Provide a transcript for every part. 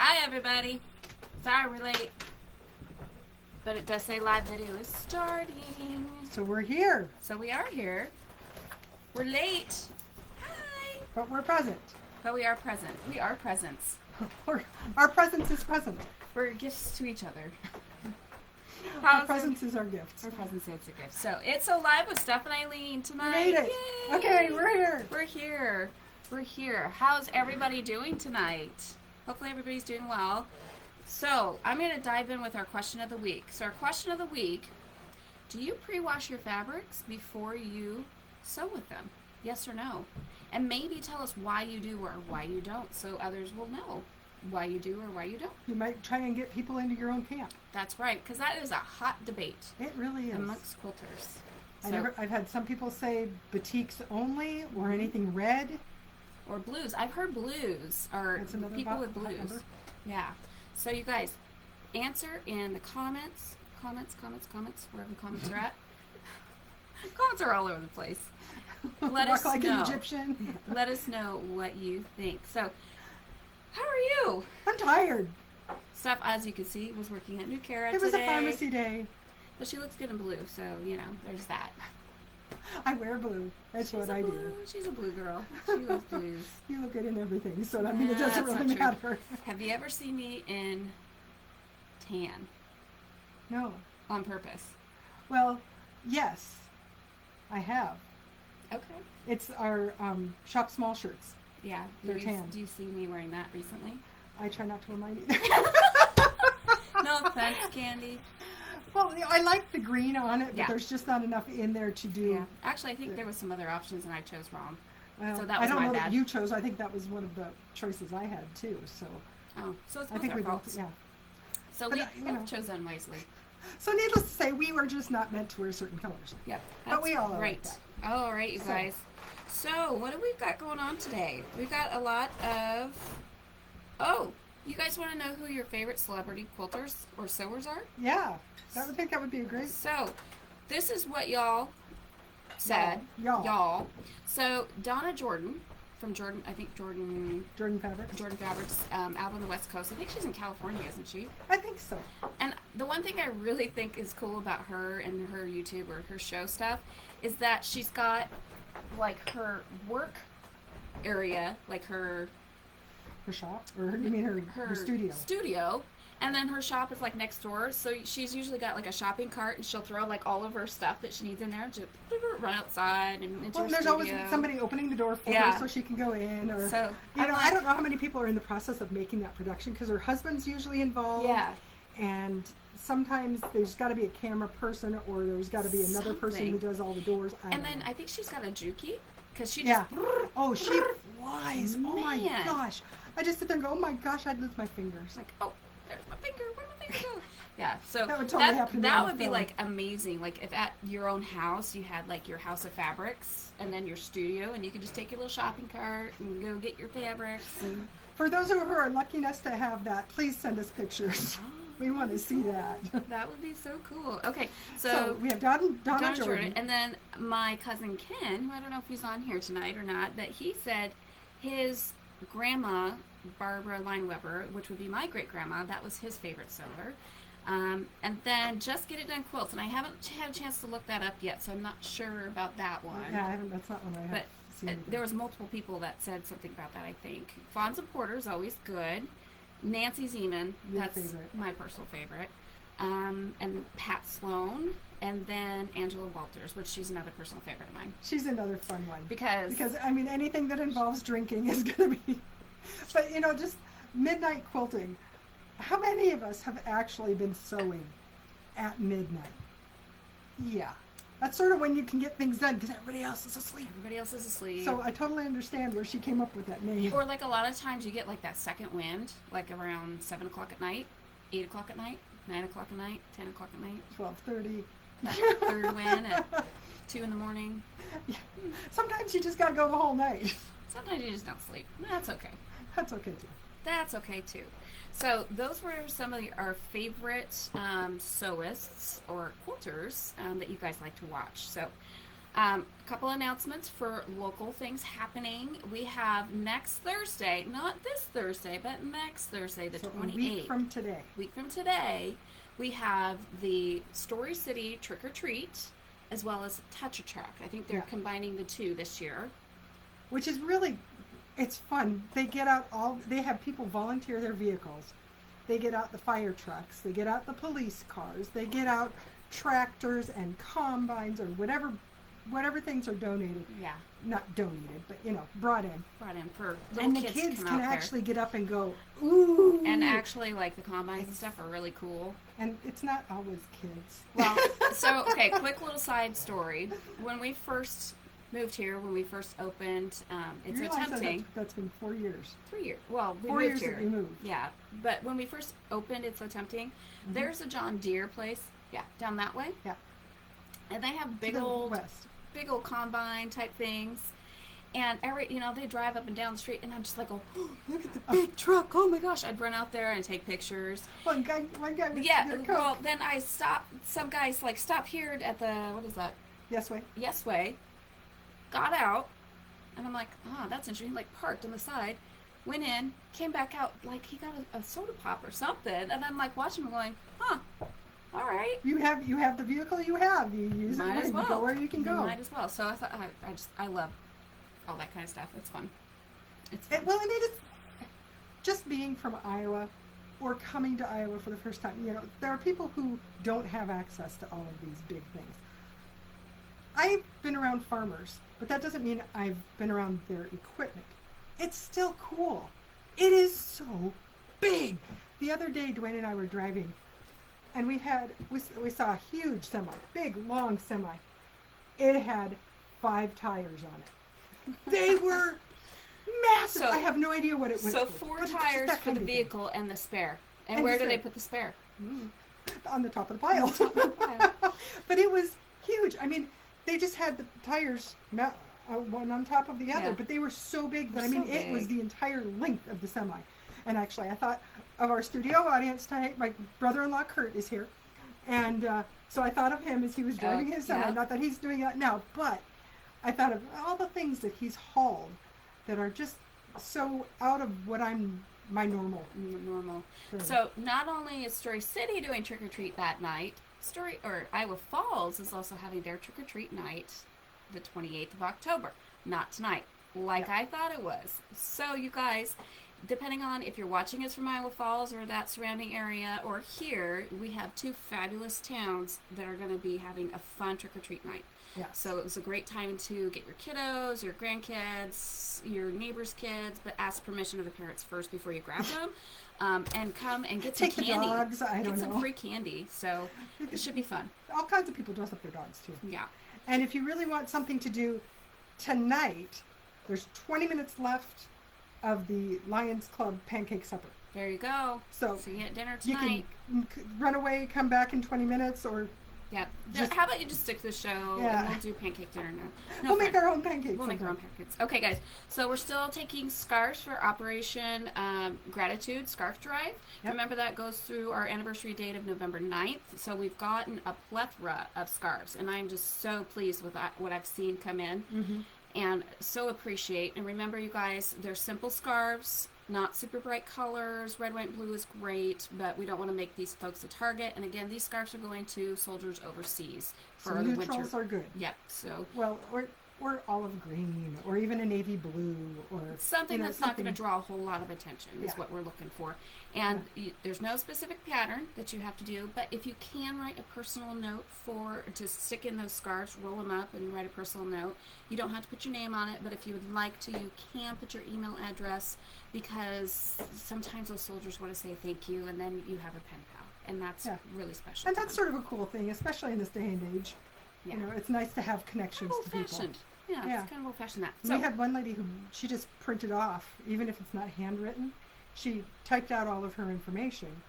Hi everybody. Sorry we're late. But it does say live video is starting. So we're here. So we are here. We're late. Hi. But we're present. But we are present. We are presents. Our presence is present. We're gifts to each other. Our presence is our gift. Our presence is a gift. So it's a live with Steph and Eileen tonight. We made it. Yay. Okay, we're here. We're here. We're here. How's everybody doing tonight? Hopefully everybody's doing well. So I'm going to dive in with our question of the week. So our question of the week, do you pre-wash your fabrics before you sew with them? Yes or no? And maybe tell us why you do or why you don't, so others will know why you do or why you don't. You might try and get people into your own camp. That's right, because that is a hot debate. It really is. Amongst quilters. I've had some people say batiks only or anything red. Or blues. I've heard blues or people with blues. Yeah. So you guys, answer in the comments, wherever the comments are at. Comments are all over the place. Let us like know. an Egyptian. Let us know what you think. So, how are you? I'm tired. Steph, as you can see, was working at New Cara It was today. a pharmacy day. But she looks good in blue, so, you know, there's that. I wear blue. That's what I do. She's a blue girl. She loves blues. You look good in everything, so I mean, it doesn't really matter. Have you ever seen me in tan? No. On purpose? Well, yes, I have. Okay. It's our shop small shirts. Yeah. They're tan. Do you see me wearing that recently? I try not to wear mine either. No offense, Candy. Well, I like the green on it, but Yeah. there's just not enough in there to do. Yeah. Actually, I think there was some other options and I chose wrong. Well, So that was I don't my know bad. that you chose. I think that was one of the choices I had too. So Oh, so it's I both think our we both, faults. yeah. So But, we you know. both chose unwisely. So needless to say, we were just not meant to wear certain colors. Yep. But we all are right. like that. All right, you So. guys. So what do we got going on today? We've got a lot of. Oh, you guys want to know who your favorite celebrity quilters or sewers are? Yeah, I would think that would be a great. So, this is what y'all said. Y'all. So Donna Jordan from Jordan, I think Jordan Fabrics. Fabrics, out on the West Coast. I think she's in California, isn't she? I think so. And the one thing I really think is cool about her and her YouTube or her show stuff is that she's got like her work area, like her shop, or you mean her studio? Studio, and then her shop is like next door. So she's usually got like a shopping cart, and she'll throw like all of her stuff that she needs in there and just run outside and into her There's studio. always somebody opening the door for her so she can go in. Or So I don't know how many people are in the process of making that production because her husband's usually involved. Yeah. And sometimes there's got to be a camera person, or there's got to be another person who does all the doors. I think she's got a juki because she just Oh, she flies. Oh my gosh. I just sit there and go, oh my gosh, I'd lose my fingers. like, oh, there's my finger. Where'd my finger go? Yeah, so that would totally happen. That would be like amazing. Like if at your own house you had like your house of fabrics and then your studio, and you could just take your little shopping cart and go get your fabrics. And for those who are lucky enough to have that, please send us pictures. We want to see that. That would be so cool. Okay, so we have Donna Jordan. And then my cousin Ken, who I don't know if he's on here tonight or not, but he said his grandma, Barbara Lineweber, which would be my great-grandma, that was his favorite sewer. And then Just Get It Done Quilts, and I haven't had a chance to look that up yet, so I'm not sure about that one. Yeah, I haven't, that's not one I have seen. There was multiple people that said something about that, I think. Fonz and Porter's always good. Nancy Zeman, that's my personal favorite. And Pat Sloan, and then Angela Walters, which she's another personal favorite of mine. She's another fun one. Because I mean, anything that involves drinking is going to be... But, you know, just midnight quilting. How many of us have actually been sewing at midnight? Yeah. That's sort of when you can get things done because everybody else is asleep. Everybody else is asleep. So I totally understand where she came up with that name. Or like a lot of times you get like that second wind, like around 7 o'clock at night, 8 o'clock at night, 9 o'clock at night, 10 o'clock at night. 12:30. That third wind at 2 in the morning. Yeah. Sometimes you just got to go the whole night. Sometimes you just don't sleep. That's okay. That's okay too. That's okay too. So those were some of our favorite sewists or quilters that you guys like to watch. So A couple announcements for local things happening. We have next Thursday, not this Thursday, but next Thursday, the So 28th. a week from today. Week from today, we have the Story City Trick or Treat, as well as Touch a Truck. I think they're combining the two this year. Which is really, it's fun. They get out they have people volunteer their vehicles. They get out the fire trucks. They get out the police cars. They get out tractors and combines or whatever things are donated. Yeah. Not donated, but brought in. Brought in for little And the kids, kids to come can out actually get up and go, ooh. there. And actually, like, the combines and stuff are really cool. And it's not always kids. Well, so, okay, quick little side story. When we first moved here, when we first opened, it's You so realize tempting. that's been 4 years. 3 years. Well, we 4 moved years here. that we moved. Yeah, but when we first opened, it's so tempting. There's a John Deere place. Yeah, down that way. Yeah. And they have To the west. big old combine type things. And they drive up and down the street, and I'm just like, oh, look at the big truck. Oh my gosh. I'd run out there and take pictures. One guy was Yeah, their Coke. well, then I stopped. Some guys, like, stop here at the, what is that? Yes, way. Yes Way. Got out. And I'm like, oh, that's interesting. Like, parked on the side. Went in. Came back out. Like, he got a soda pop or something. And I'm, like, watching him going, huh. All right. You have the vehicle you have. You use Might it. as You well. go where you can go. Might as well. So I thought, I love all that kind of stuff. It's fun. It's fun. Well, I mean, it's just being from Iowa or coming to Iowa for the first time. There are people who don't have access to all of these big things. I've been around farmers, but that doesn't mean I've been around their equipment. It's still cool. It is so big. The other day, Dwayne and I were driving, and we saw a huge semi, big, long semi. It had 5 tires on it. They were massive. So- I have no idea what it was. So 4 tires for the vehicle and the spare. And And where the do they spare. put the spare? On the top of the pile. top of the pile. But it was huge. I mean, they just had the tires one on top of the other, Yeah. but they were so big that, They're I mean, so it was big. the entire length of the semi. And actually, I thought of our studio audience tonight. My brother-in-law, Kurt, is here. And so I thought of him as he was driving his semi. yeah. Not that he's doing that now, but I thought of all the things that he's hauled that are just so out of what my normal. Normal. thing. So not only is Story City doing trick or treat that night, Iowa Falls is also having their trick or treat night, the 28th of October. Not tonight, like I thought it was. So you guys, depending on if you're watching us from Iowa Falls or that surrounding area, or here, we have 2 fabulous towns that are going to be having a fun trick or treat night. Yeah. So it was a great time to get your kiddos, your grandkids, your neighbors' kids, but ask permission of the parents first before you grab them. And come and get Take some the candy. dogs, I don't get some know. free candy. So it should be fun. All kinds of people dress up their dogs too. Yeah. And if you really want something to do tonight, there's 20 minutes left of the Lions Club pancake supper. There you go. So See you at dinner you tonight. can run away, come back in 20 minutes, or Yeah. just- How about you just stick to the show Yeah. and we'll do pancake dinner now. we'll make our own pancakes. We'll make our own pancakes. Okay, guys. So we're still taking scarves for Operation Gratitude Scarf Drive. Yep. Remember that goes through our anniversary date of November 9th. So we've gotten a plethora of scarves, and I'm just so pleased with what I've seen come in, Mm-hmm. and so appreciate. And remember, you guys, they're simple scarves. Not super bright colors. Red, white, blue is great, but we don't want to make these folks a target. And again, these scarves are going to soldiers overseas for So the neutrals winter. are good. Yep. So Well, or olive green, or even a navy blue, or something that's not going to something- draw a whole lot of attention is Yeah. what we're looking for. And there's no specific pattern that you have to do, but if you can write a personal note to stick in those scarves, roll them up and write a personal note. You don't have to put your name on it, but if you would like to, you can put your email address, because sometimes those soldiers want to say thank you, and then you have a pen pal, and that's Yeah. really special. And to that's them. sort of a cool thing, especially in this day and age. Yeah. It's nice to have connections to people. old-fashioned. Yeah, Yeah. it's kind of old-fashioned that. We had one lady who she just printed off, even if it's not handwritten. She typed out all of her information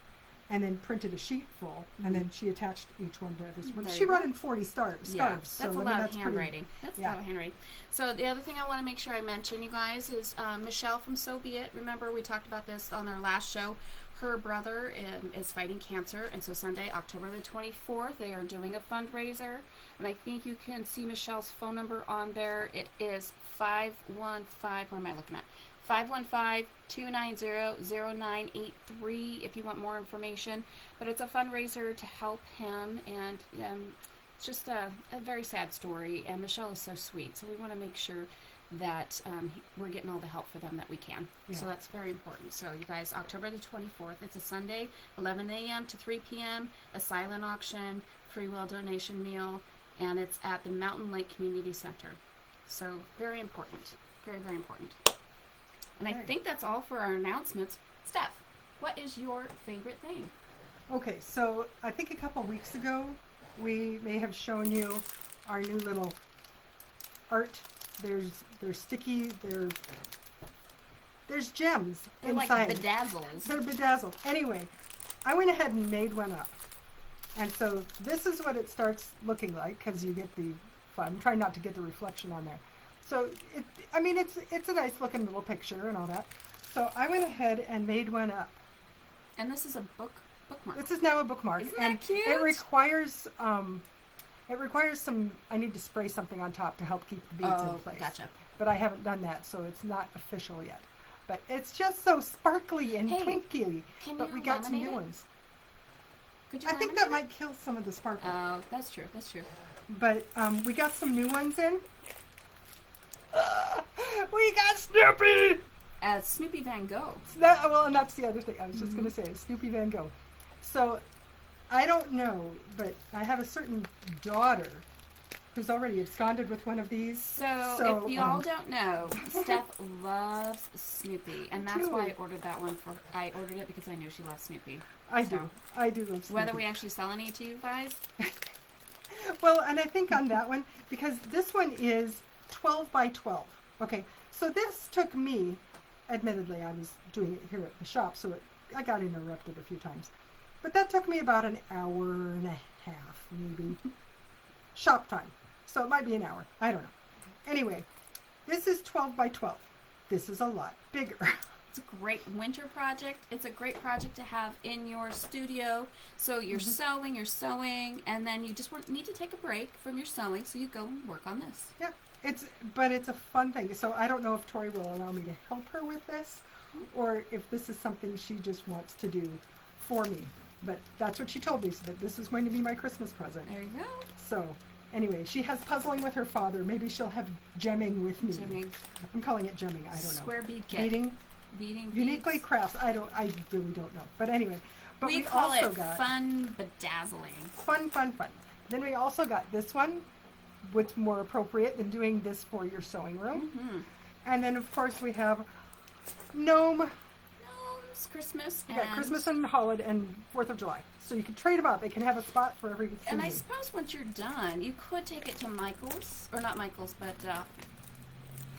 and then printed a sheet full, and then she attached each one to this one. There She you wrote go. in 40 scarves. Yeah, So, that's a I mean, lot of that's pretty- handwriting. That's a yeah. lot of handwriting. So the other thing I want to make sure I mention, you guys, is Michelle from So Be It. Remember, we talked about this on our last show. Her brother is fighting cancer, and so Sunday, October the 24th, they are doing a fundraiser. And I think you can see Michelle's phone number on there. It is 515, what am I looking at? 515-290-0983 if you want more information. But it's a fundraiser to help him, and it's just a very sad story. And Michelle is so sweet, so we want to make sure that we're getting all the help for them that we can. Yeah. So that's very important. So you guys, October the 24th, it's a Sunday, 11 a.m. to 3 p.m., a silent auction, free will donation meal, and it's at the Mountain Lake Community Center. So very important. Very, very important. And I think that's all for our announcements. Steph, what is your favorite thing? Okay, so I think a couple weeks ago, we may have shown you our new little art. They're sticky, there's gems They're inside. like bedazzles. They're bedazzled. Anyway, I went ahead and made one up. And so this is what it starts looking like, because you get I'm trying not to get the reflection on there. So, it's a nice looking little picture and all that. So I went ahead and made one up. And this is a bookmark. This is now a bookmark. Isn't and that cute? It requires some, I need to spray something on top to help keep the beads in place. Gotcha. But I haven't done that, so it's not official yet. But it's just so sparkly and twinkly. But we got some new ones. Could you I think that might kill some of the sparkle. Oh, that's true. That's true. But we got some new ones in. We got Snoopy! Snoopy Van Gogh. And that's the other thing I was just going to say. Snoopy Van Gogh. So, I don't know, but I have a certain daughter who's already absconded with one of these. So if you all don't know, Steph loves Snoopy, and that's why I ordered that one. I ordered it because I knew she loves Snoopy. I do love Snoopy. Whether we actually sell any to you guys? Well, and I think on that one, because this one is 12 by 12. Okay, so this took me, admittedly, I was doing it here at the shop, so I got interrupted a few times. But that took me about an hour and a half, maybe. Shop time. So it might be an hour. I don't know. Anyway, this is 12 by 12. This is a lot bigger. It's a great winter project. It's a great project to have in your studio. So you're sewing, and then you just need to take a break from your sewing, so you go and work on this. Yeah, but it's a fun thing. So I don't know if Tori will allow me to help her with this, or if this is something she just wants to do for me. But that's what she told me, so that this is going to be my Christmas present. There you go. So, anyway, she has puzzling with her father. Maybe she'll have gemming with me. Gemming. I'm calling it gemming. I don't know. Square bead kit. Beading Uniquely beads. crafts. I really don't know. But anyway, we call it fun bedazzling. Fun. Then we also got this one, which is more appropriate than doing this for your sewing room. Mm-hmm. And then, of course, we have Gnomes, Christmas, and Christmas and holiday and 4th of July. So you can trade them up. They can have a spot for every season. And I suppose once you're done, you could take it to Michael's, or not Michael's, but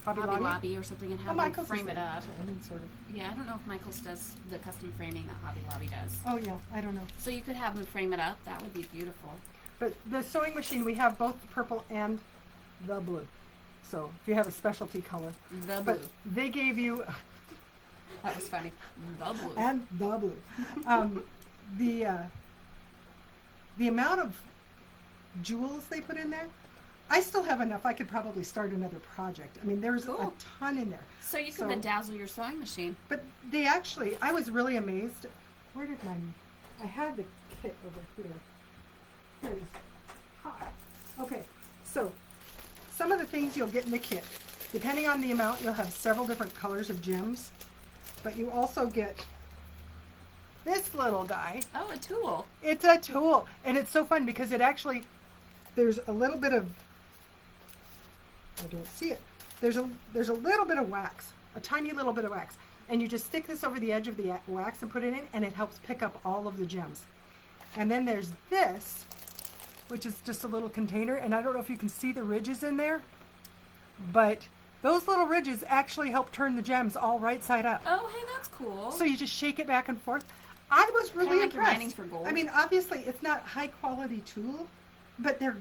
Hobby Lobby or something, and have them frame it up. Sort of. Yeah, I don't know if Michael's does the custom framing that Hobby Lobby does. Oh yeah, I don't know. So you could have them frame it up. That would be beautiful. But the sewing machine, we have both the purple and the blue. So if you have a specialty color. The blue. But they gave you... That was funny. The blue. And the blue. The amount of jewels they put in there, I still have enough. I could probably start another project. I mean, there's a ton in there. So you can bedazzle your sewing machine. But they actually, I was really amazed. Where did I had the kit over here. Here it is. Okay, so some of the things you'll get in the kit, depending on the amount, you'll have several different colors of gems. But you also get this little guy. Oh, a tool. It's a tool. And it's so fun because it actually, there's a little bit of, I don't see it. There's a little bit of wax, a tiny little bit of wax. And you just stick this over the edge of the wax and put it in, and it helps pick up all of the gems. And then there's this, which is just a little container. And I don't know if you can see the ridges in there, but those little ridges actually help turn the gems all right side up. Oh, hey, that's cool. So you just shake it back and forth. I was really like impressed. mining for gold. I mean, obviously, it's not high quality tool, but they're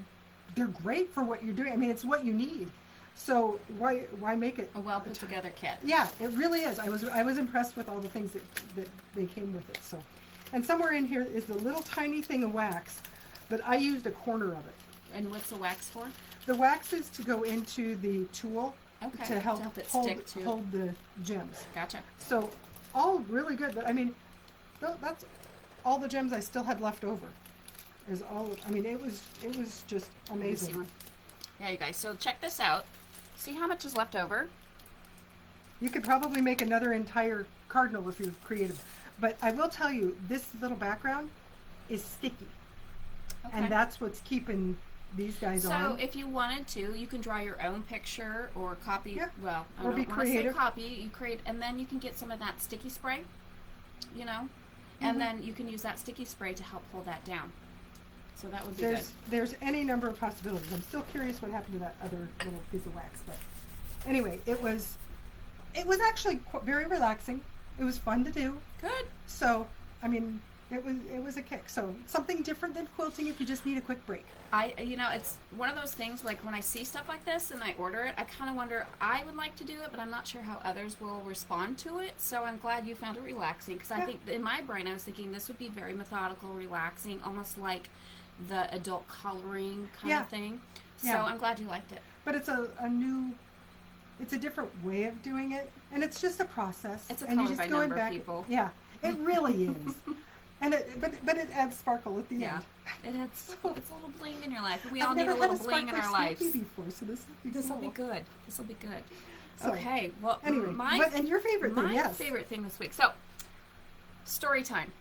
great for what you're doing. I mean, it's what you need. So why make it A well put together kit. Yeah, it really is. I was impressed with all the things that they came with it. So, and somewhere in here is the little tiny thing of wax, but I used a corner of it. And what's the wax for? The wax is to go into the tool Okay. to help it hold stick to. hold the gems. Gotcha. So all really good. But I mean, that's all the gems I still had left over. Is all. I mean, it was just Let me see amazing. one. Yeah, you guys. So check this out. See how much is left over? You could probably make another entire cardinal if you're creative. But I will tell you, this little background is sticky. Okay. And that's what's keeping these guys So on. if you wanted to, you can draw your own picture or copy. Yeah. Well, I Or don't be want to say creative. copy. You create, and then you can get some of that sticky spray. You know, and then you can use that sticky spray to help hold that down. So that would be good. There's any number of possibilities. I'm still curious what happened to that other little piece of wax. But anyway, it was actually very relaxing. It was fun to do. Good. So, I mean, it was a kick. So something different than quilting if you just need a quick break. It's one of those things, like when I see stuff like this and I order it, I kind of wonder, I would like to do it, but I'm not sure how others will respond to it. So I'm glad you found it relaxing, because I think in my brain I was thinking this would be very methodical, relaxing, almost like the adult coloring kind of thing. So Yeah. I'm glad you liked it. But it's it's a different way of doing it, and it's just a process. It's a and color you're by just going number, back. people. Yeah, it really is. And but it adds sparkle at the Yeah. end. It's a little bling in your life. We I've all need never a little had bling in our sparkler lives. Snoopy before, so this This will be cool. good. This will be good. So, Okay. Well, Anyway, and your favorite thing? my Yes. favorite thing this week. So, story time.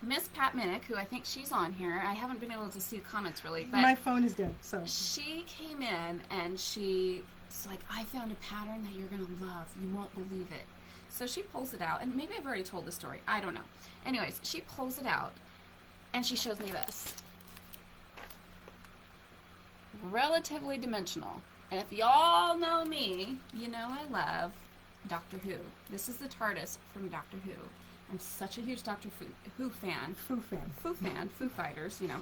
Miss Pat Minnick, who I think she's on here. I haven't been able to see the comments really, but My phone is dead, so she came in and she's like, I found a pattern that you're going to love. You won't believe it. So she pulls it out, and maybe I've already told the story. I don't know. Anyways, she pulls it out, and she shows me this. Relatively dimensional. And if y'all know me, you know I love Doctor Who. This is the TARDIS from Doctor Who. I'm such a huge Doctor Who fan. Foo Fighters, you know.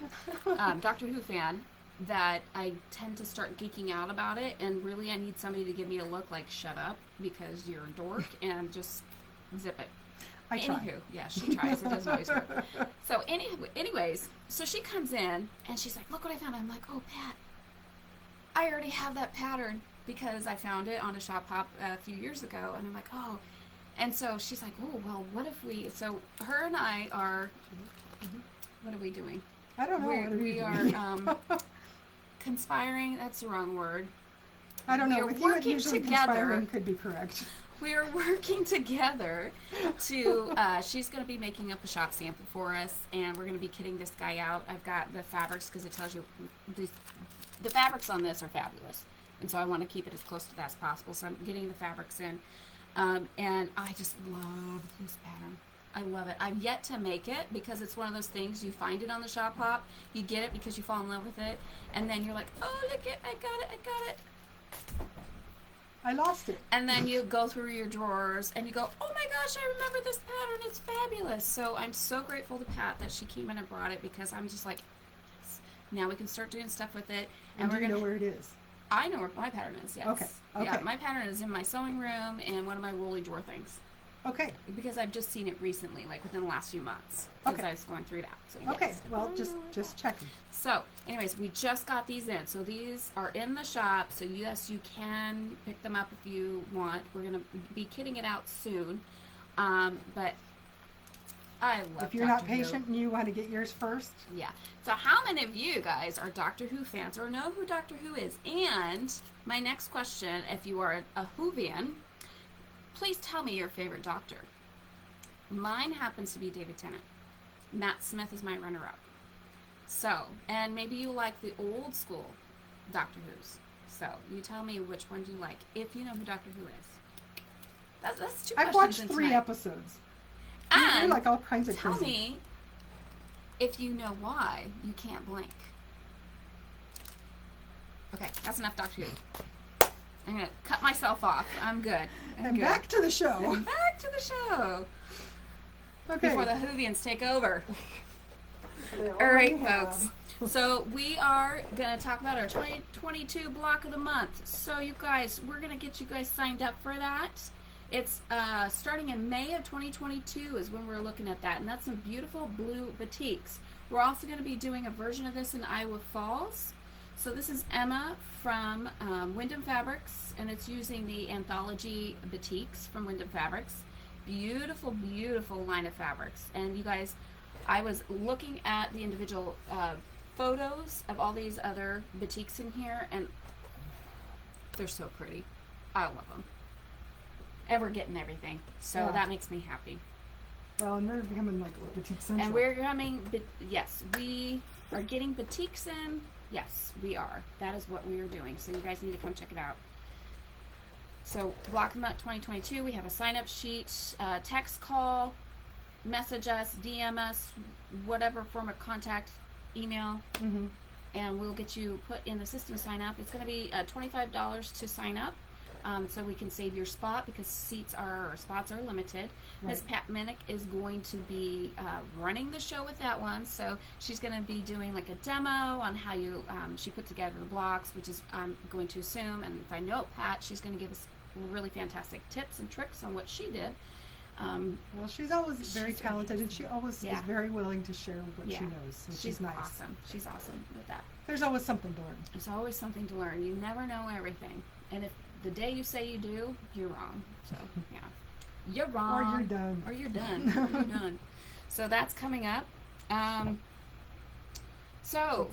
Doctor Who fan, that I tend to start geeking out about it, and really I need somebody to give me a look like, shut up, because you're a dork, and just zip it. I try. Anywho, yeah, she tries. It doesn't always work. So anyways, so she comes in, and she's like, look what I found. I'm like, oh, Pat, I already have that pattern, because I found it on a shop hop a few years ago, and I'm like, oh. And so she's like, oh, well, what if we, so her and I are, what are we doing? I don't know. We are conspiring, that's the wrong word. I don't know. we are With you, working usually together. conspiring could be correct. We are working together to, she's going to be making up a shop sample for us, and we're going to be kitting this guy out. I've got the fabrics, because it tells you, the fabrics on this are fabulous. And so I want to keep it as close to that as possible, so I'm getting the fabrics in. And I just love this pattern. I love it. I've yet to make it, because it's one of those things, you find it on the shop hop, you get it because you fall in love with it, and then you're like, oh, look it, I got it. I lost it. And then you go through your drawers and you go, oh my gosh, I remember this pattern, it's fabulous. So I'm so grateful to Pat that she came in and brought it, because I'm just like, yes, now we can start doing stuff with it. And we're do you gonna know where it is? I know where my pattern is, yes. Okay. Yeah, my pattern is in my sewing room and one of my woolly drawer things. Okay. Because I've just seen it recently, like within the last few months. Because I was going through that. So Okay. yes. Well, just checking. So, anyways, we just got these in. So these are in the shop. So yes, you can pick them up if you want. We're gonna be kitting it out soon. But I love. If you're Doctor not Who. patient and you want to get yours first, Yeah. So how many of you guys are Doctor Who fans or know who Doctor Who is? And my next question, if you are a Whovian, please tell me your favorite Doctor. Mine happens to be David Tennant. Matt Smith is my runner-up. So, and maybe you like the old school Doctor Who's. So, you tell me which one you like, if you know who Doctor Who is. That's two I've questions watched in 3 tonight. episodes. And You're like all kinds of tell crazy. me if you know why you can't blink. Okay, that's enough Doctor Who. I'm going to cut myself off. I'm good. I'm And good. back to the show. And back to the show. Okay. Before the Whovians take over. They All right, already have. folks. So we are going to talk about our 2022 block of the month. So you guys, we're going to get you guys signed up for that. It's starting in May of 2022 is when we're looking at that. And that's some beautiful blue batiks. We're also going to be doing a version of this in Iowa Falls. So this is Emma from Windham Fabrics, and it's using the anthology batiks from Windham Fabrics. Beautiful, beautiful line of fabrics. And you guys, I was looking at the individual photos of all these other batiks in here, and they're so pretty. I love them. And we're getting everything, so that makes me happy. Well, and they're becoming like boutique central. And we're coming, yes, we are getting batiks in. Yes, we are. That is what we are doing. So you guys need to come check it out. So Block Them Up 2022, we have a sign-up sheet, text, call, message us, DM us, whatever form of contact, email, and we'll get you put in the system to sign up. It's going to be $25 to sign up. So we can save your spot because spots are limited. Right. Ms. Pat Minnick is going to be running the show with that one. So she's going to be doing like a demo on how she put together the blocks, which is I'm going to assume. And if I know Pat, she's going to give us really fantastic tips and tricks on what she did. Well, she's always very talented, and she always is very willing to share what she knows. So she's nice. Awesome. She's awesome with that. There's always something to learn. There's always something to learn. You never know everything. And if the day you say you do, you're wrong. So, yeah. You're wrong. Or you're done. Or you're done. You're done. So that's coming up. So,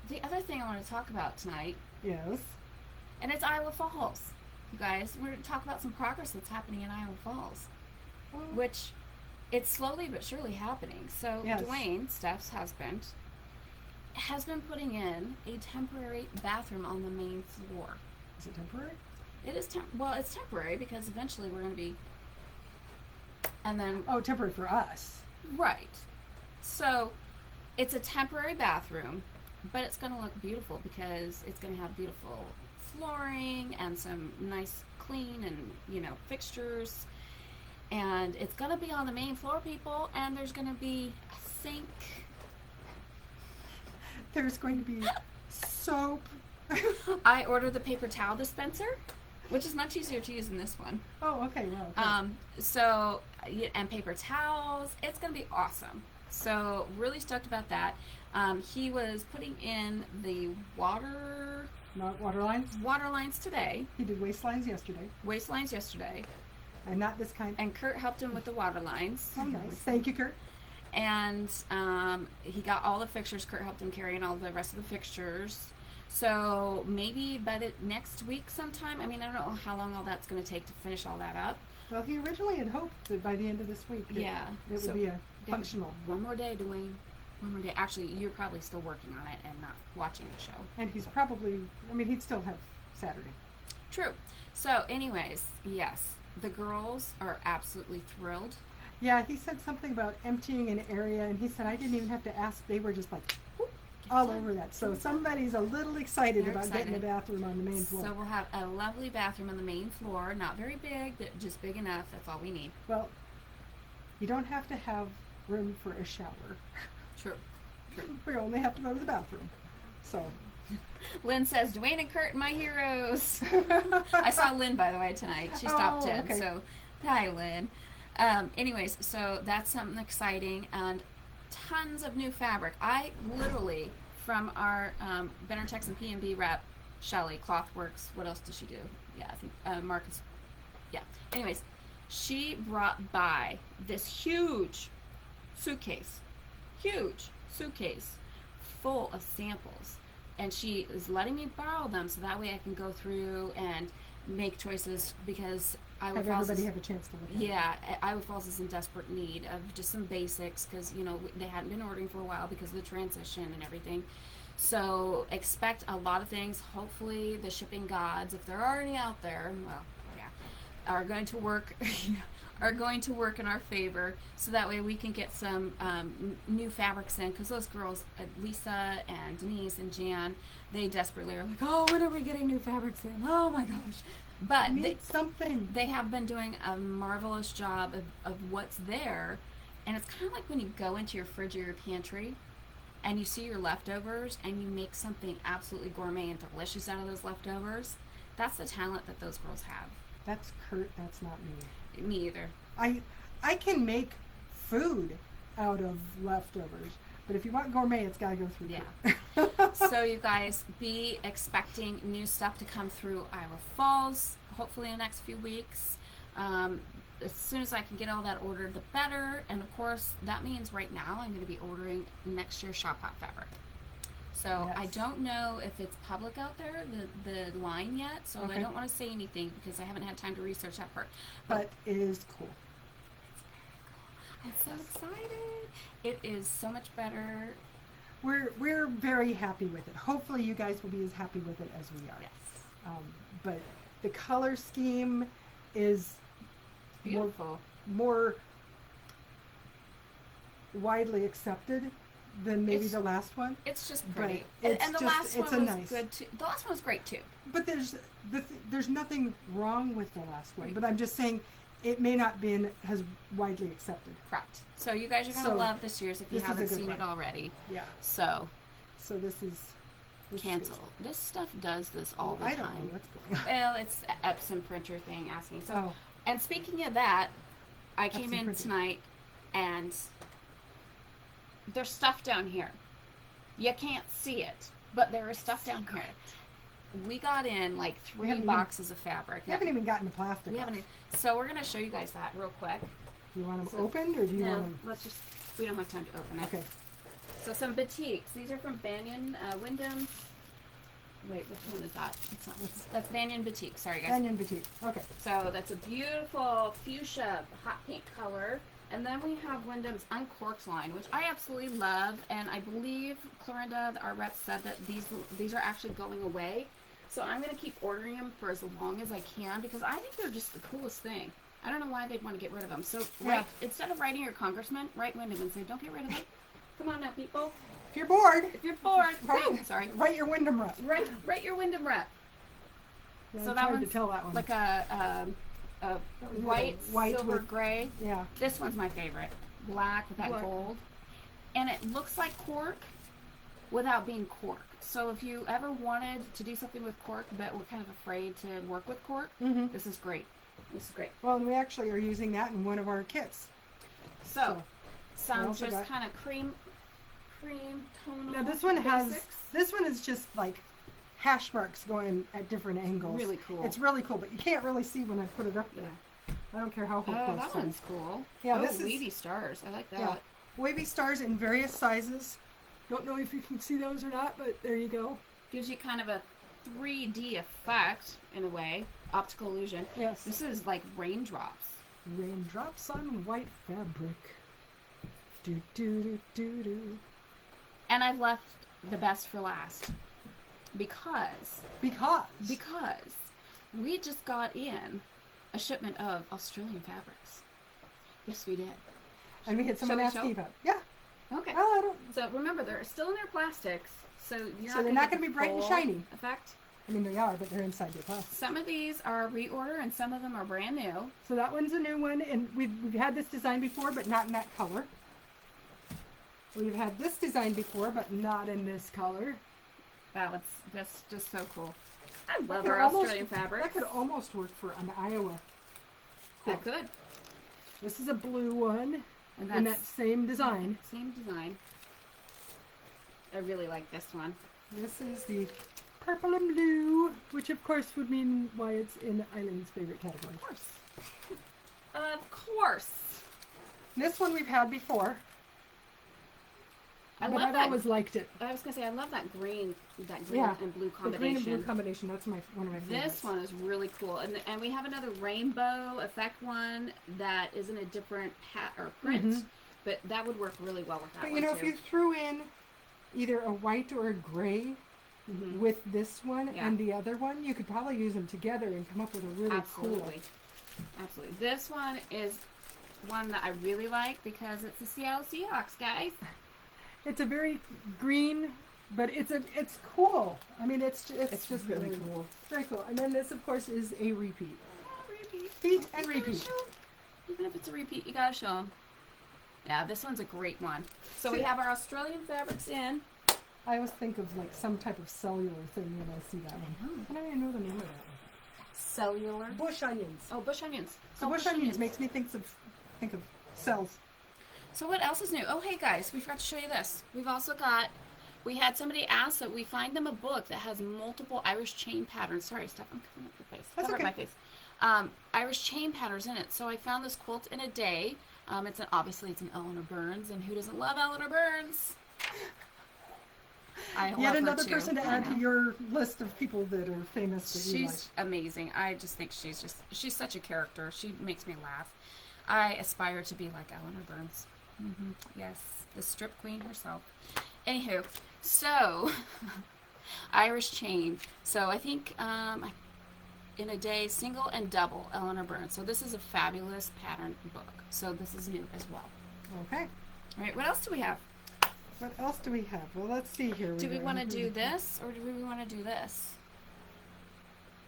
the other thing I want to talk about tonight. Yes. And it's Iowa Falls. You guys, we're going to talk about some progress that's happening in Iowa Falls. Which, it's slowly but surely happening. So, Dwayne, Steph's husband, has been putting in a temporary bathroom on the main floor. Is it temporary? It is well, it's temporary because eventually we're going to be, and then temporary for us. Right. So it's a temporary bathroom, but it's going to look beautiful because it's going to have beautiful flooring and some nice clean and fixtures, and it's going to be on the main floor, people, and there's going to be a sink. There's going to be soap. I ordered the paper towel dispenser, which is much easier to use than this one. Oh, okay. Well, okay. And paper towels. It's going to be awesome. So, really stoked about that. He was putting in the water lines today. He did waistlines yesterday. And not this kind. And Kurt helped him with the water lines. Oh, nice. Thank you, Kurt. And he got all the fixtures. Kurt helped him carry in all the rest of the fixtures. So maybe by the next week sometime. I mean, I don't know how long all that's going to take to finish all that up. Well, he originally had hoped that by the end of this week it would be a functional. One more day, Dwayne. One more day. Actually, you're probably still working on it and not watching the show. And he's probably, he'd still have Saturday. True. So anyways, yes, the girls are absolutely thrilled. Yeah, he said something about emptying an area, and he said I didn't even have to ask. They were just like, all over that. So somebody's a little excited about getting a bathroom on the main floor. So we'll have a lovely bathroom on the main floor. Not very big, but just big enough. That's all we need. Well, you don't have to have room for a shower. True. We only have to go to the bathroom. So Lynn says, Dwayne and Kurt, my heroes. I saw Lynn, by the way, tonight. She stopped in. Okay. So, hi, Lynn. Anyways, so that's something exciting. And tons of new fabric. I literally, from our Benartex and P&B rep, Shelly, Clothworks, what else does she do? Yeah, I think Marcus. Yeah. Anyways, she brought by this huge suitcase full of samples. And she is letting me borrow them so that way I can go through and make choices because everybody have a chance to look at it. Yeah, Iowa Falls is in desperate need of just some basics because, they hadn't been ordering for a while because of the transition and everything. So expect a lot of things. Hopefully the shipping gods, if there are any out there, are going to work in our favor so that way we can get some new fabrics in because those girls, Lisa and Denise and Jan, they desperately are like, oh, when are we getting new fabrics in? Oh my gosh. But they have been doing a marvelous job of what's there, and it's kind of like when you go into your fridge or your pantry and you see your leftovers and you make something absolutely gourmet and delicious out of those leftovers, that's the talent that those girls have. That's Kurt. That's not me. Me either. I can make food out of leftovers, but if you want gourmet, it's got to go through. Yeah. So you guys be expecting new stuff to come through Iowa Falls, hopefully in the next few weeks. As soon as I can get all that ordered, the better. And of course, that means right now I'm going to be ordering next year's Shop Hop fabric. So Yes. I don't know if it's public out there, the line yet. So Okay. I don't want to say anything because I haven't had time to research that part. But it is cool. I'm so excited. It is so much better. We're very happy with it. Hopefully, you guys will be as happy with it as we are. Yes. But the color scheme is Beautiful. more widely accepted than maybe It's- the last one. It's just But pretty. it's And the just- last it's one a was nice- good too. The last one was great too. But there's nothing wrong with the last one. But I'm just saying, it may not be as widely accepted. Correct. So you guys are going to So, love this year's if you this is a haven't good seen one. it already. Yeah. So So this is cancel. This stuff does this all the I don't time. know what's going on. Well, it's the Epson printer thing asking. So, Oh, and speaking of that, I came Epson in printer. tonight and there's stuff down here. You can't see it, but there is stuff down here. We got in like We 3 haven't boxes of fabric. we haven't even gotten the plastic. We off. haven't. So we're gonna show you guys that real quick. You want them So- opened or do you No, want them? let's just. We don't have time to open it. Okay. So some batiks. These are from Banyan, Windham. Wait, which one is that? It's not, that's Banyan Batik. Sorry, guys. Banyan Batik. Okay. So that's a beautiful fuchsia hot pink color. And then we have Windham's Uncorked line, which I absolutely love. And I believe Clorinda, our rep, said that these are actually going away. So I'm going to keep ordering them for as long as I can because I think they're just the coolest thing. I don't know why they'd want to get rid of them. So instead of writing your congressman, write Windham and say, don't get rid of them. Come on now, people. If you're bored, If you're bored, Right. sorry. write your Windham rep. Write your Windham rep. Yeah, So it's that hard to one's tell that one. Like a white, white silver, with- gray. Yeah. This one's my favorite. Black with that Black. gold. And it looks like cork without being cork. So if you ever wanted to do something with cork but were kind of afraid to work with cork, Mm-hmm. this is great. This is great. Well, and we actually are using that in one of our kits. So, we some also just got- kind of cream tonal. Now this one has. basics. This one is just like hash marks going at different angles. Really cool. It's really cool, but you can't really see when I put it up there. I don't care how close. Oh, it that is. one's cool. Yeah, oh, this is- weedy stars. I like that. Yeah. Wavy stars in various sizes. Don't know if you can see those or not, but there you go. Gives you kind of a 3D effect in a way. Optical illusion. Yes. This is like raindrops. Raindrops on white fabric. Do do do do do. And I've left the best for last. Because we just got in a shipment of Australian fabrics. Yes, we did. And we had someone Shall we ask show? me about. Yeah. Okay. Oh, I don't. So remember, they're still in their plastics, so you're So they're not gonna be bright and shiny. Effect. I mean, they are, but they're inside your plastic. Some of these are reorder, and some of them are brand new. So that one's a new one, and we've had this design before, but not in that color. We've had this design before, but not in this color. That's just so cool. I love That could our almost- Australian fabrics. That could almost work for an Iowa. That could. This is a blue one, And in that's that same design. same design. I really like this one. This is the purple and blue, which of course would mean why it's in Eileen's favorite category. Of course. Of course. This one we've had before, I but love I've that. always liked it. I was gonna say I love that green Yeah, and blue The green combination. and blue combination, that's one of my favorites. This one is really cool, and we have another rainbow effect one that is in a different print, Mhm. but that would work really well with that But one you know, too. if you threw in either a white or a gray Mhm. with this one Yeah. and the other one, you could probably use them together and come up with a really Absolutely. Absolutely. This one is one that I really like because it's the Seattle Seahawks, guys. cool. It's a very green, but it's cool. I mean, it's just really cool. Very cool. And then this, of course, is a repeat. Repeat. Repeat and You gotta repeat. show 'em. Even if it's a repeat, you gotta show them. Yeah, this one's a great one. So we have our Australian fabrics in. I always think of like some type of cellular thing when I see that one. I don't even know the name of that one. Cellular. Bush onions. Oh, bush onions. So bush onions makes me think of cells. So what else is new? Oh, hey guys, we forgot to show you this. We've also got, we had somebody ask that we find them a book that has multiple Irish chain patterns. Sorry, Steph, I'm covering up your face. That's Cover okay. up my face. Irish chain patterns in it. So I found this quilt in a day. Obviously it's an Eleanor Burns, and who doesn't love Eleanor Burns? I love Yet her another too. person to add to your list of people that are famous that you like. She's amazing. I just think she's such a character. She makes me laugh. I aspire to be like Eleanor Burns. Yes, the strip queen herself. Anywho, so Irish chain. So I think in a day, single and double Eleanor Burns. So this is a fabulous pattern book. So this is new as well. Okay. All right, what else do we have? What else do we have? Well, let's see here. Do we want to do this or do we want to do this?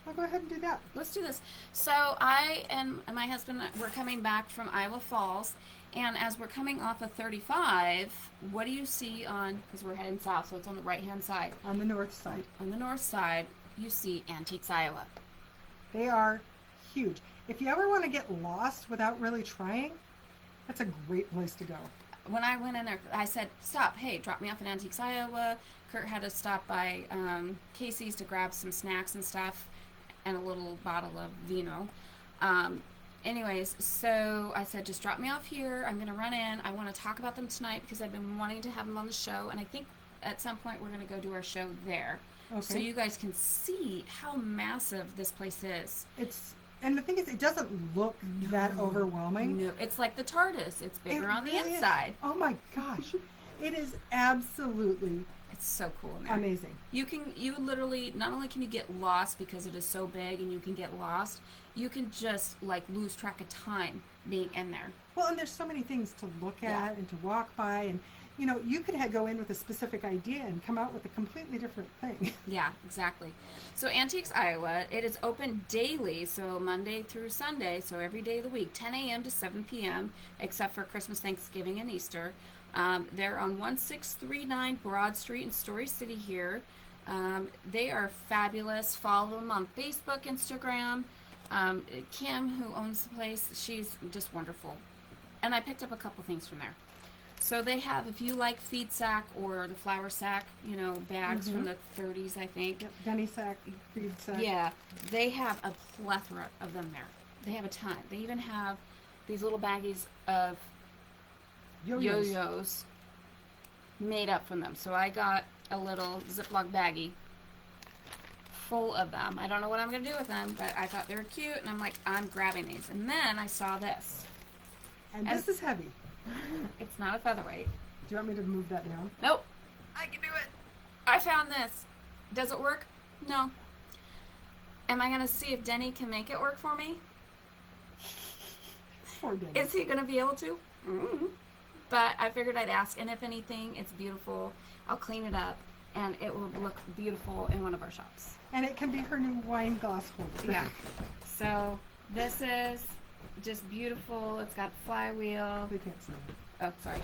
I'll go ahead and do that. Let's do this. So I and my husband, we're coming back from Iowa Falls, and as we're coming off of 35, what do you see on, because we're heading south, so it's on the right-hand side. On the north side. On the north side, you see Antiques, Iowa. They are huge. If you ever want to get lost without really trying, that's a great place to go. When I went in there, I said, stop, hey, drop me off in Antiques, Iowa. Kurt had to stop by Casey's to grab some snacks and stuff and a little bottle of vino. Anyways, so I said, just drop me off here. I'm going to run in. I want to talk about them tonight because I've been wanting to have them on the show. And I think at some point we're going to go do our show there. Okay. So you guys can see how massive this place is. And the thing is, it doesn't look that overwhelming. No, it's like the TARDIS. It's bigger on the really is. inside. Oh my gosh. It is absolutely It's so cool in there. amazing. You literally, not only can you get lost because it is so big and you can get lost, you can just like lose track of time being in there. Well, and there's so many things to look at Yeah. and to walk by, and you know, you could go in with a specific idea and come out with a completely different thing. Yeah, exactly. So Antiques, Iowa, it is open daily, so Monday through Sunday, so every day of the week, 10 a.m. to 7 p.m., except for Christmas, Thanksgiving, and Easter. They're on 1639 Broad Street in Story City here. They are fabulous. Follow them on Facebook, Instagram. Kim, who owns the place, she's just wonderful. And I picked up a couple things from there. So they have, if you like feed sack or the flour sack, bags from the 30s, I think. Yep, gunny sack, feed sack. Yeah, they have a plethora of them there. They have a ton. They even have these little baggies of yo-yos made up from them. So I got a little Ziploc baggie full of them. I don't know what I'm going to do with them, but I thought they were cute, and I'm like, I'm grabbing these. And then I saw this. And this is heavy. It's not a featherweight. Do you want me to move that down? Nope. I can do it. I found this. Does it work? No. Am I going to see if Denny can make it work for me? Poor Denny. Is he going to be able to? Mm-hmm. But I figured I'd ask, and if anything, it's beautiful. I'll clean it up, and it will look beautiful in one of our shops. And it can be her new wine glass holder. Yeah. So this is just beautiful. It's got flywheel. They can't see it. Oh, sorry.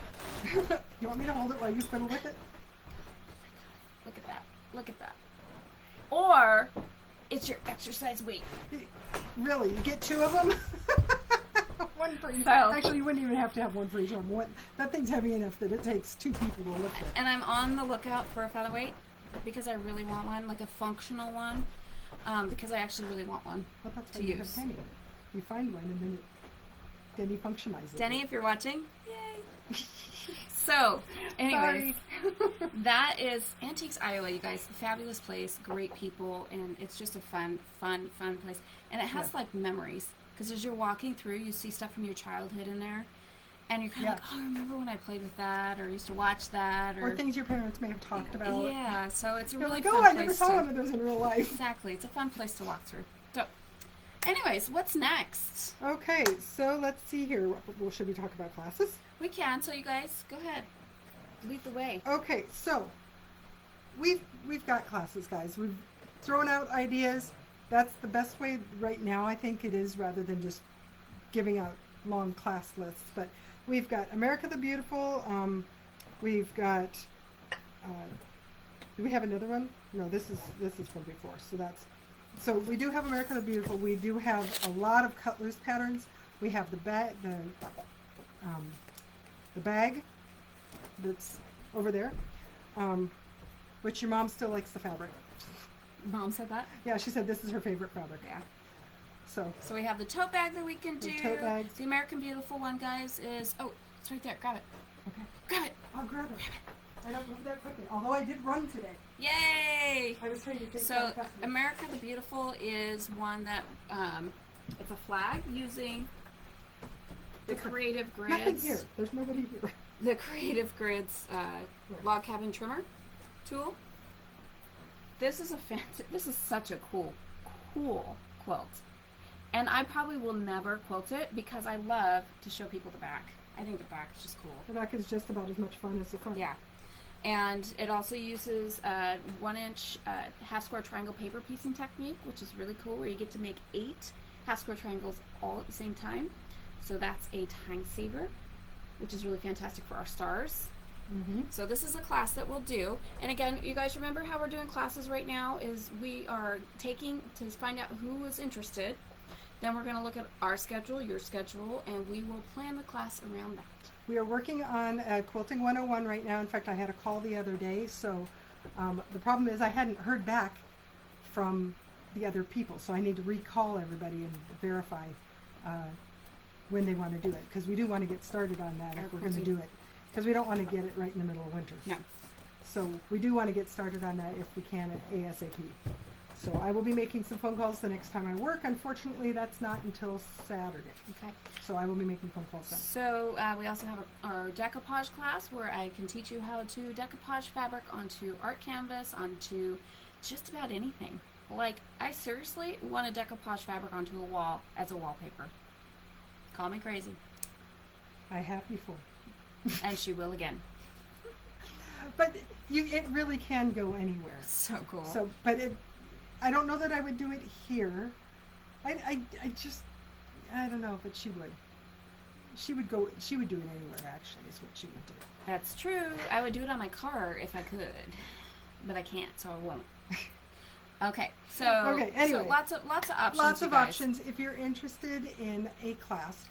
You want me to hold it while you fiddle with it? Look at that. Look at that. Or it's your exercise weight. Really? You get two of them? One for each. So- Actually, you wouldn't even have to have one for each arm. That thing's heavy enough that it takes two people to lift it. And I'm on the lookout for a featherweight because I really want one, like a functional one, because I actually really want one. Well, that's To why you use. have Denny. You find one and then he functionizes. Denny, if you're watching, yay! So, anyways, that is Antiques, Iowa, you guys. Fabulous place, great people, and it's just a fun place. And it has like memories, because as you're walking through, you see stuff from your childhood in there, and you're kind of like, oh, I remember when I played with that, or used to watch that, Or things your parents may have talked about. Yeah, so it's a You're really like, fun oh, I place never saw one of those in real life. Exactly, it's a fun place to walk through. So, anyways, what's next? Okay, so let's see here. Well, should we talk about classes? We can, so you guys, go ahead. Lead the way. Okay, so we've got classes, guys. We've thrown out ideas. That's the best way right now, I think it is, rather than just giving out long class lists. But we've got America the Beautiful. We've got. Do we have another one? No, this is from before. So we do have America the Beautiful. We do have a lot of cut loose patterns. We have the bag that's over there, which your mom still likes the fabric. Mom said that? Yeah, she said this is her favorite fabric. Yeah. So we have the tote bag that we can do. The tote bags. The American Beautiful one, guys, is... Oh, it's right there. Grab it. okay, Grab it. I'll grab it. I don't move that quickly. Although I did run today. Yay! I was trying to take So, that fast. America the Beautiful is one that... it's a flag using the Creative Nothing Grids. here. There's nobody here. The Creative Grids log cabin trimmer tool. This is this is such a cool quilt. And I probably will never quilt it because I love to show people the back. I think the back is just cool. The back is just about as much fun as the front. Yeah. And it also uses a 1-inch half square triangle paper piecing technique, which is really cool, where you get to make 8 half square triangles all at the same time. So that's a time saver, which is really fantastic for our stars. Mm-hmm. So this is a class that we'll do. And again, you guys remember how we're doing classes right now is we are taking to find out who is interested. Then we're going to look at our schedule, your schedule, and we will plan the class around that. We are working on Quilting 101 right now. In fact, I had a call the other day. So the problem is I hadn't heard back from the other people. So I need to recall everybody and verify when they want to do it. Because we do want to get started on that if we're going to do it. Because we don't want to get it right in the middle of winter. No. So we do want to get started on that if we can at ASAP. So I will be making some phone calls the next time I work. Unfortunately, that's not until Saturday. Okay. So I will be making phone calls then. So we also have our decoupage class where I can teach you how to decoupage fabric onto art canvas, onto just about anything. Like, I seriously want to decoupage fabric onto a wall as a wallpaper. Call me crazy. I have before. And she will again. But it really can go anywhere. So cool. So, but I don't know that I would do it here. I just, I don't know, but she would. She would do it anywhere, actually, is what she would do. That's true. I would do it on my car if I could. But I can't, so I won't. Okay, so, anyway. So lots of options. Lots you of guys. options. If you're interested in a class,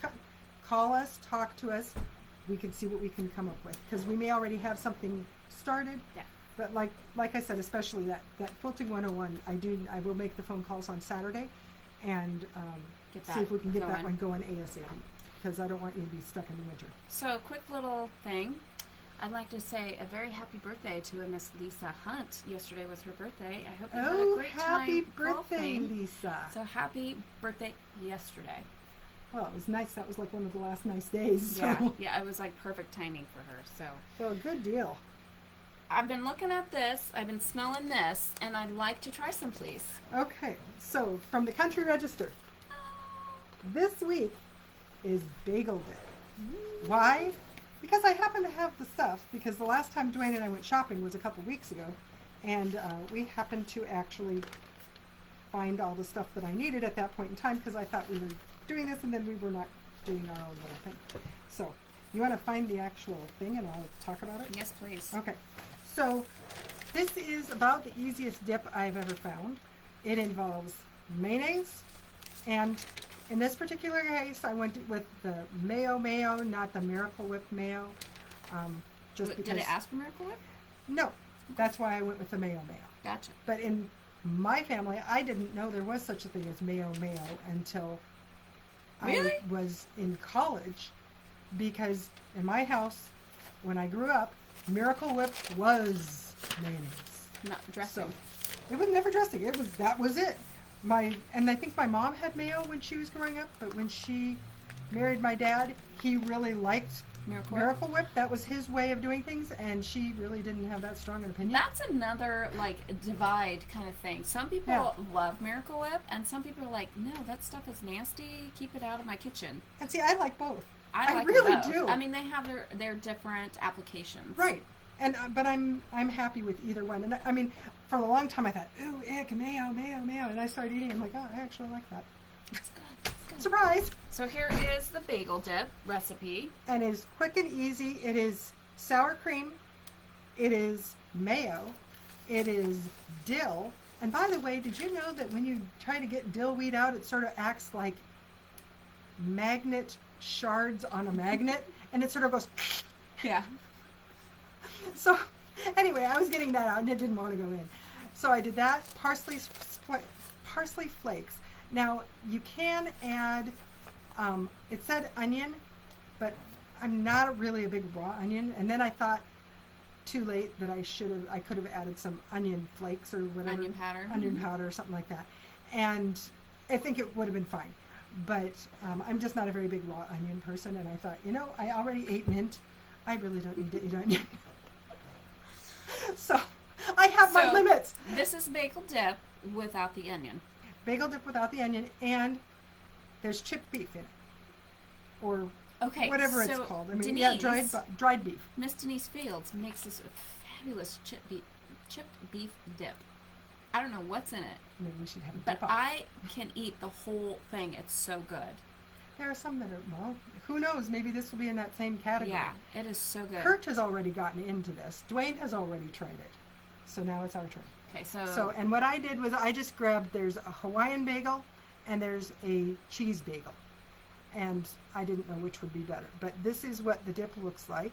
call us, talk to us. We can see what we can come up with. Because we may already have something started. Yeah. But like I said, especially that Quilting 101, I will make the phone calls on Saturday and see if we can get that one going ASAP. Because I don't want you to be stuck in the winter. So, a quick little thing. I'd like to say a very happy birthday to a Miss Lisa Hunt. Yesterday was her birthday. I hope you had a great happy time birthday, golfing. Lisa. So, happy birthday yesterday. Well, it was nice. That was like one of the last nice days. So. Yeah, it was like perfect timing for her. So, good deal. I've been looking at this, I've been smelling this, and I'd like to try some, please. Okay, so from the Country Register, this week is Bagel Dip. Why? Because I happen to have the stuff, because the last time Dwayne and I went shopping was a couple weeks ago, and we happened to actually find all the stuff that I needed at that point in time, because I thought we were doing this, and then we were not doing our own little thing. So, you want to find the actual thing, and I'll talk about it? Yes, please. Okay. So, this is about the easiest dip I've ever found. It involves mayonnaise, and in this particular case, I went with the mayo, not the Miracle Whip mayo. Just because. Did it ask for Miracle Whip? No, that's why I went with the mayo. Gotcha. But in my family, I didn't know there was such a thing as mayo until Really? I was in college, because in my house, when I grew up, Miracle Whip was mayonnaise. Not dressing. So it was never dressing. That was it. And I think my mom had mayo when she was growing up, but when she married my dad, he really liked Miracle Whip. That was his way of doing things, and she really didn't have that strong an opinion. That's another, like, divide kind of thing. Some people love Miracle Whip, and some people are like, no, that stuff is nasty. Keep it out of my kitchen. And see, I like both. I like really both. do. I mean, they have their different applications. Right. And but I'm happy with either one. And I mean, for a long time I thought, ooh, ick, mayo. And I started eating. I'm like, oh, I actually like that. It's good. Surprise! So here is the bagel dip recipe. And it's quick and easy. It is sour cream. It is mayo. It is dill. And by the way, did you know that when you try to get dill weed out, it sort of acts like magnet shards on a magnet, and it sort of goes. Yeah. So anyway, I was getting that out, and it didn't want to go in. So I did that. Parsley flakes. Now you can add. It said onion, but I'm not really a big raw onion. And then I thought, too late, that I could have added some onion flakes or whatever. Onion powder or something like that. And I think it would have been fine. But I'm just not a very big raw onion person, and I thought, I already ate mint. I really don't need to eat onion. So I have my limits. This is bagel dip without the onion. Bagel dip without the onion, and there's chipped beef in it. Or whatever it's called. I mean, Denise, dried beef. Miss Denise Fields makes this fabulous chipped beef dip. I don't know what's in it, Maybe we should have a but dip off. I can eat the whole thing. It's so good. There are some that are, well, who knows? Maybe this will be in that same category. Yeah, it is so good. Kurt has already gotten into this. Dwayne has already tried it. So now it's our turn. Okay, So, and what I did was I just grabbed, there's a Hawaiian bagel and there's a cheese bagel. And I didn't know which would be better. But this is what the dip looks like.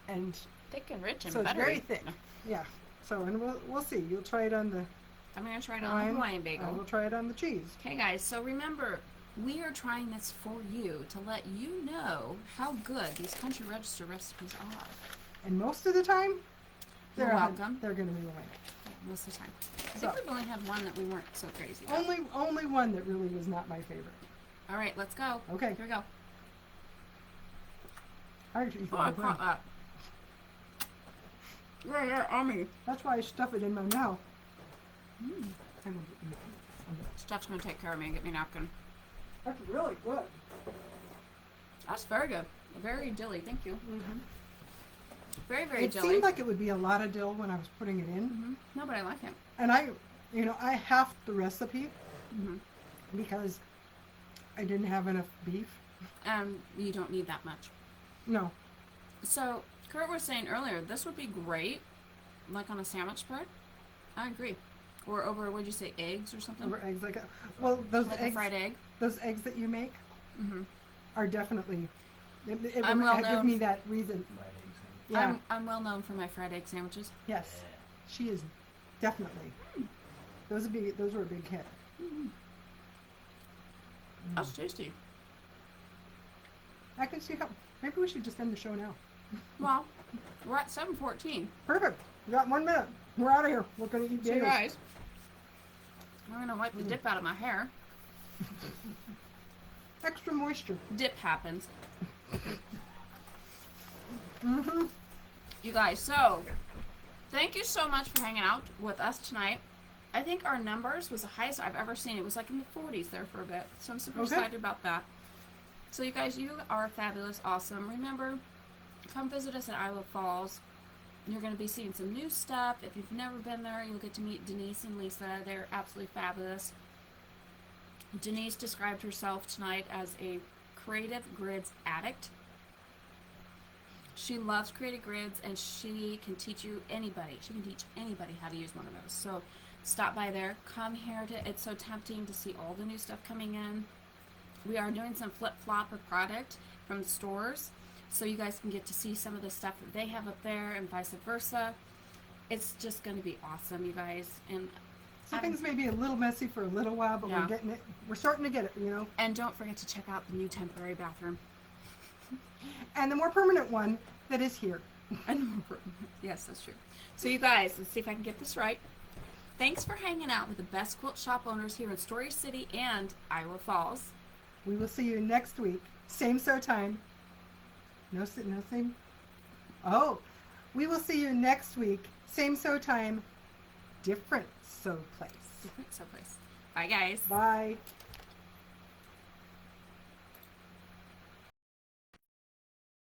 And thick and rich and so it's buttery. very thick. Yeah. So, and we'll see. You'll try it on the I'm going to try it on the Hawaiian bagel. I will try it on the cheese. Okay, guys, so remember, we are trying this for you to let you know how good these country register recipes are. And most of the time, You're welcome. They're going to be right. Yeah, most of the time. I So- think we've only had one that we weren't so crazy about. Only one that really was not my favorite. All right, let's go. Okay. Here we go. I actually Oh, I caught that. Yeah, on me. That's why I stuff it in my mouth. Steph's going to take care of me and get me a napkin. That's really good. That's very good. Very dilly. Thank you. Mm-hmm. Very, very It dilly. seemed like it would be a lot of dill when I was putting it in. Mm-hmm. No, but I like it. And I halved the recipe Mm-hmm. because I didn't have enough beef. You don't need that much. No. So, Kurt was saying earlier, this would be great, like on a sandwich spread. I agree. Or over, what'd you say, eggs or something? Over eggs those Like a eggs, fried egg. those eggs that you make Mm-hmm. are definitely. It I'm will well give known me that reason. Yeah. I'm well known for my fried egg sandwiches. Yes. She is definitely. Those were a big hit. That's tasty. I can see how. Maybe we should just end the show now. Well, we're at 7:14. Perfect. We got 1 minute. We're out of here. We're gonna eat So bagels. guys, I'm gonna wipe the dip out of my hair. Extra moisture. Dip happens. Mm-hmm. You guys, so thank you so much for hanging out with us tonight. I think our numbers was the highest I've ever seen. It was like in the 40s there for a bit. So I'm super excited about that. So you guys, you are fabulous, awesome. Remember, come visit us at Iowa Falls. You're going to be seeing some new stuff. If you've never been there, you'll get to meet Denise and Lisa. They're absolutely fabulous. Denise described herself tonight as a creative grids addict. She loves creative grids, and she can teach anybody how to use one of those. So stop by there. Come here. It's so tempting to see all the new stuff coming in. We are doing some flip-flop of product from the stores, so you guys can get to see some of the stuff that they have up there and vice versa. It's just going to be awesome, you guys. And So things may be a little messy for a little while, but Yeah. we're getting it. We're starting to get it, And don't forget to check out the new temporary bathroom. And the more permanent one that is here. Yes, that's true. So you guys, let's see if I can get this right. Thanks for hanging out with the best quilt shop owners here in Story City and Iowa Falls. We will see you next week. Same so time. No same. Oh, we will see you next week. Same so time. Different so place. Different someplace. Bye, guys. Bye.